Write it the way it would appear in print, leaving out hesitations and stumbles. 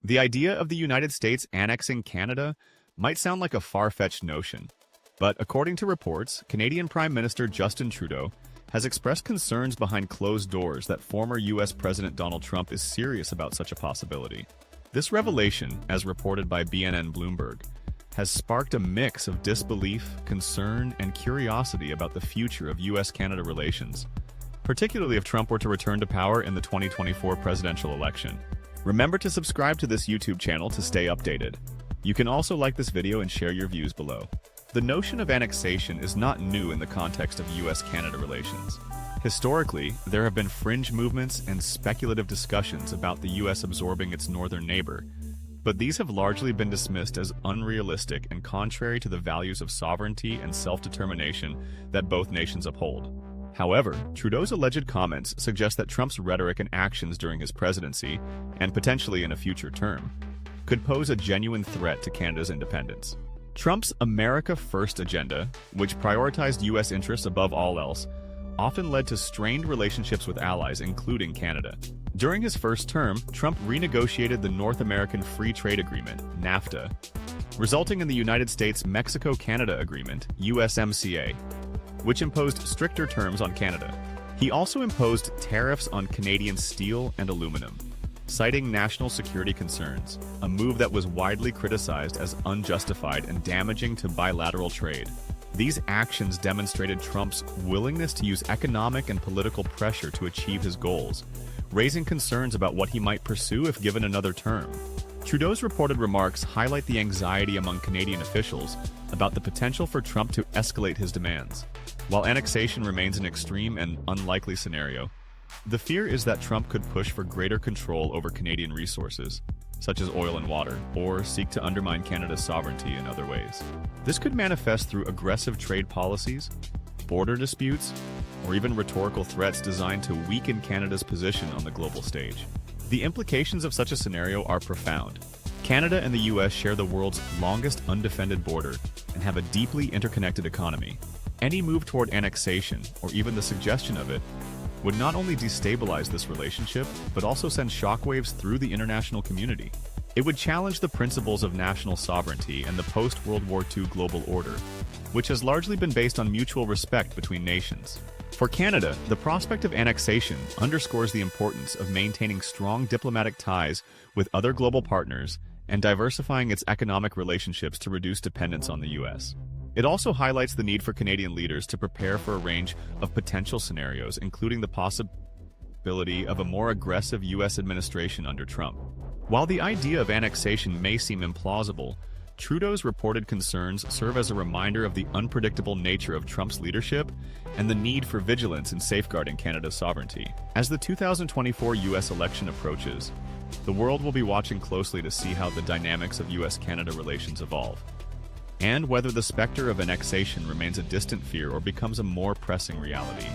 The idea of the United States annexing Canada might sound like a far-fetched notion, but according to reports, Canadian Prime Minister Justin Trudeau has expressed concerns behind closed doors that former U.S. President Donald Trump is serious about such a possibility. This revelation, as reported by BNN Bloomberg, has sparked a mix of disbelief, concern, and curiosity about the future of U.S.-Canada relations, particularly if Trump were to return to power in the 2024 presidential election. Remember to subscribe to this YouTube channel to stay updated. You can also like this video and share your views below. The notion of annexation is not new in the context of U.S.-Canada relations. Historically, there have been fringe movements and speculative discussions about the U.S. absorbing its northern neighbor, but these have largely been dismissed as unrealistic and contrary to the values of sovereignty and self-determination that both nations uphold. However, Trudeau's alleged comments suggest that Trump's rhetoric and actions during his presidency, and potentially in a future term, could pose a genuine threat to Canada's independence. Trump's America First agenda, which prioritized U.S. interests above all else, often led to strained relationships with allies, including Canada. During his first term, Trump renegotiated the North American Free Trade Agreement, NAFTA, resulting in the United States-Mexico-Canada Agreement, USMCA, which imposed stricter terms on Canada. He also imposed tariffs on Canadian steel and aluminum, citing national security concerns, a move that was widely criticized as unjustified and damaging to bilateral trade. These actions demonstrated Trump's willingness to use economic and political pressure to achieve his goals, raising concerns about what he might pursue if given another term. Trudeau's reported remarks highlight the anxiety among Canadian officials about the potential for Trump to escalate his demands. While annexation remains an extreme and unlikely scenario, the fear is that Trump could push for greater control over Canadian resources, such as oil and water, or seek to undermine Canada's sovereignty in other ways. This could manifest through aggressive trade policies, border disputes, or even rhetorical threats designed to weaken Canada's position on the global stage. The implications of such a scenario are profound. Canada and the U.S. share the world's longest undefended border and have a deeply interconnected economy. Any move toward annexation, or even the suggestion of it, would not only destabilize this relationship, but also send shockwaves through the international community. It would challenge the principles of national sovereignty and the post-World War II global order, which has largely been based on mutual respect between nations. For Canada, the prospect of annexation underscores the importance of maintaining strong diplomatic ties with other global partners and diversifying its economic relationships to reduce dependence on the U.S. It also highlights the need for Canadian leaders to prepare for a range of potential scenarios, including the possibility of a more aggressive U.S. administration under Trump. While the idea of annexation may seem implausible, Trudeau's reported concerns serve as a reminder of the unpredictable nature of Trump's leadership and the need for vigilance in safeguarding Canada's sovereignty. As the 2024 U.S. election approaches, the world will be watching closely to see how the dynamics of U.S.-Canada relations evolve, and whether the specter of annexation remains a distant fear or becomes a more pressing reality.